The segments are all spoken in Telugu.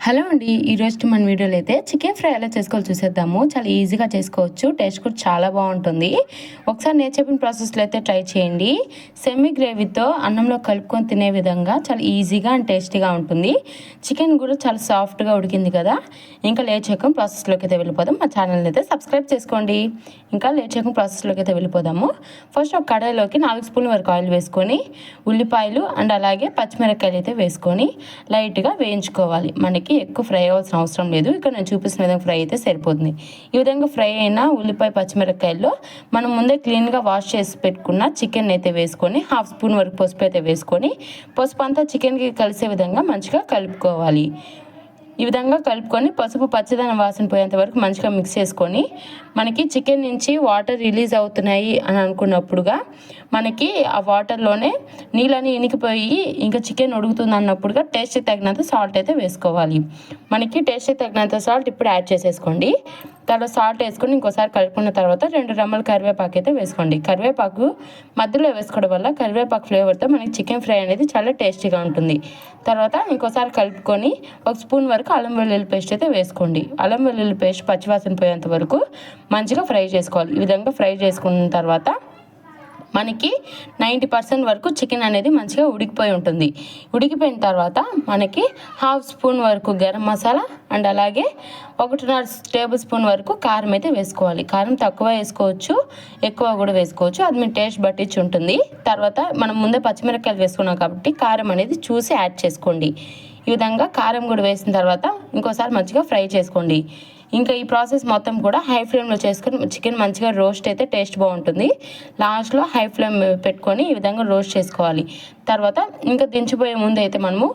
హలో అండి, ఈరోజు మన వీడియోలో అయితే చికెన్ ఫ్రై ఎలా చేసుకోవాలి చూసేద్దాము. చాలా ఈజీగా చేసుకోవచ్చు, టేస్ట్ కూడా చాలా బాగుంటుంది. ఒకసారి నేను చెప్పిన ప్రాసెస్లో అయితే ట్రై చేయండి. సెమీ గ్రేవీతో అన్నంలో కలుపుకొని తినే విధంగా చాలా ఈజీగా అండ్ టేస్టీగా ఉంటుంది. చికెన్ కూడా చాలా సాఫ్ట్గా ఉడికింది కదా. ఇంకా లేట్ చేయకుండా ప్రాసెస్లోకి అయితే వెళ్ళిపోదాం. మా ఛానల్ని అయితే సబ్స్క్రైబ్ చేసుకోండి. ఇంకా లేట్ చేయకుండా ప్రాసెస్లోకి అయితే వెళ్ళిపోదాము. ఫస్ట్ ఒక కడాయిలోకి 4 స్పూన్ల వరకు ఆయిల్ వేసుకొని ఉల్లిపాయలు అండ్ అలాగే పచ్చిమిరపకాయలు అయితే వేసుకొని లైట్గా వేయించుకోవాలి. మనకి ఎక్కువ ఫ్రై అవ్వాల్సిన అవసరం లేదు. ఇక్కడ నేను చూపిస్తున్న విధంగా ఫ్రై అయితే సరిపోతుంది. ఈ విధంగా ఫ్రై అయిన ఉల్లిపాయ పచ్చిమిరపకాయల్లో మనం ముందే క్లీన్గా వాష్ చేసి పెట్టుకున్న చికెన్ అయితే వేసుకొని 1/2 స్పూన్ వరకు పసుపు అయితే వేసుకొని పసుపు అంతా చికెన్కి కలిసే విధంగా మంచిగా కలుపుకోవాలి. ఈ విధంగా కలుపుకొని పసుపు పచ్చదనం వాసన పోయేంత వరకు మంచిగా మిక్స్ చేసుకొని మనకి చికెన్ నుంచి వాటర్ రిలీజ్ అవుతున్నాయి అని అనుకున్నప్పుడుగా మనకి ఆ వాటర్లోనే నీళ్ళని ఇనికిపోయి ఇంకా చికెన్ ఉడుకుతుంది అన్నప్పుడుగా టేస్ట్ తగినంత సాల్ట్ అయితే వేసుకోవాలి. మనకి టేస్ట్ తగినంత సాల్ట్ ఇప్పుడు యాడ్ చేసేసుకోండి. తర్వాత సాల్ట్ వేసుకొని ఇంకోసారి కలుపుకున్న తర్వాత 2 రెమ్మల కరివేపాకు అయితే వేసుకోండి. కరివేపాకు మధ్యలో వేసుకోవడం వల్ల కరివేపాకు ఫ్లేవర్తో మనకి చికెన్ ఫ్రై అనేది చాలా టేస్టీగా ఉంటుంది. తర్వాత ఇంకోసారి కలుపుకొని 1 స్పూన్ వరకు అల్లం వెల్లుల్లి పేస్ట్ అయితే వేసుకోండి. అల్లం వెల్లుల్లి పేస్ట్ పచ్చివాసన పోయేంత వరకు మంచిగా ఫ్రై చేసుకోవాలి. ఈ విధంగా ఫ్రై చేసుకున్న తర్వాత మనకి 90% వరకు చికెన్ అనేది మంచిగా ఉడికిపోయి ఉంటుంది. ఉడికిపోయిన తర్వాత మనకి 1/2 స్పూన్ వరకు గరం మసాలా అండ్ అలాగే 1.5 టేబుల్ స్పూన్ వరకు కారం అయితే వేసుకోవాలి. కారం తక్కువ వేసుకోవచ్చు, ఎక్కువ కూడా వేసుకోవచ్చు, అది మీ టేస్ట్ బట్టించి ఉంటుంది. తర్వాత మనం ముందే పచ్చిమిరపకాయలు వేసుకున్నాం కాబట్టి కారం అనేది చూసి యాడ్ చేసుకోండి. ఈ విధంగా కారం కూడా వేసిన తర్వాత ఇంకోసారి మంచిగా ఫ్రై చేసుకోండి. ఇంకా ఈ ప్రాసెస్ మొత్తం కూడా హై ఫ్లేమ్లో చేసుకొని చికెన్ మంచిగా రోస్ట్ అయితే టేస్ట్ బాగుంటుంది. లాస్ట్లో హై ఫ్లేమ్ పెట్టుకొని ఈ విధంగా రోస్ట్ చేసుకోవాలి. తర్వాత ఇంకా దించిపోయే ముందు అయితే మనము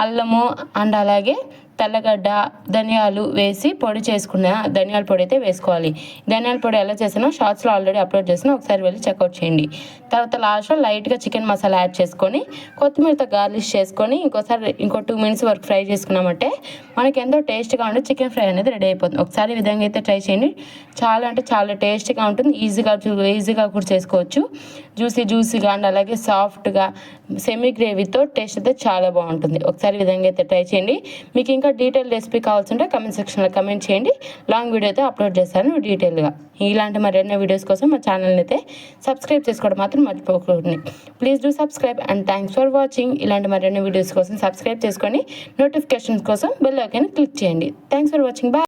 అల్లము అండ్ అలాగే తెల్లగడ్డ ధనియాలు వేసి పొడి చేసుకున్న ధనియాల పొడి అయితే వేసుకోవాలి. ధనియాల పొడి ఎలా చేసినా షార్ట్స్లో ఆల్రెడీ అప్లోడ్ చేసినా ఒకసారి వెళ్ళి చెక్అవుట్ చేయండి. తర్వాత లాస్ట్లో లైట్గా చికెన్ మసాలా యాడ్ చేసుకొని కొత్తిమీరతో గార్లిష్ చేసుకొని ఇంకో 2 మినిట్స్ వరకు ఫ్రై చేసుకున్నామంటే మనకి ఎంతో టేస్ట్గా ఉండే చికెన్ ఫ్రై అనేది రెడీ అయిపోతుంది. ఒకసారి ఈ విధంగా అయితే ట్రై చేయండి. చాలా అంటే చాలా టేస్టీగా ఉంటుంది. ఈజీగా కూడా చేసుకోవచ్చు. జ్యూసీగా అండ్ అలాగే సాఫ్ట్గా సెమీ గ్రేవీతో టేస్ట్ అయితే చాలా బాగుంటుంది. ఒకసారి ఈ విధంగా అయితే ట్రై చేయండి. మీకు ఇంకా డీటెయిల్ రెసిపీ కావాల్సింటే కమెంట్ సెక్షన్లో కమెంట్ చేయండి. లాంగ్ వీడియో అయితే అప్లోడ్ చేస్తాను డీటెయిల్గా. ఇలాంటి మరెన్నో వీడియోస్ కోసం మా ఛానల్ని అయితే సబ్స్క్రైబ్ చేసుకోవడం మాత్రం మర్చిపోకండి. Please do subscribe and thanks for watching. ఇలాంటి మరెన్నో వీడియోస్ కోసం సబ్స్క్రైబ్ చేసుకొని నోటిఫికేషన్స్ కోసం బెల్ ఐకాన్ క్లిక్ చేయండి. Thanks for watching. బాయ్.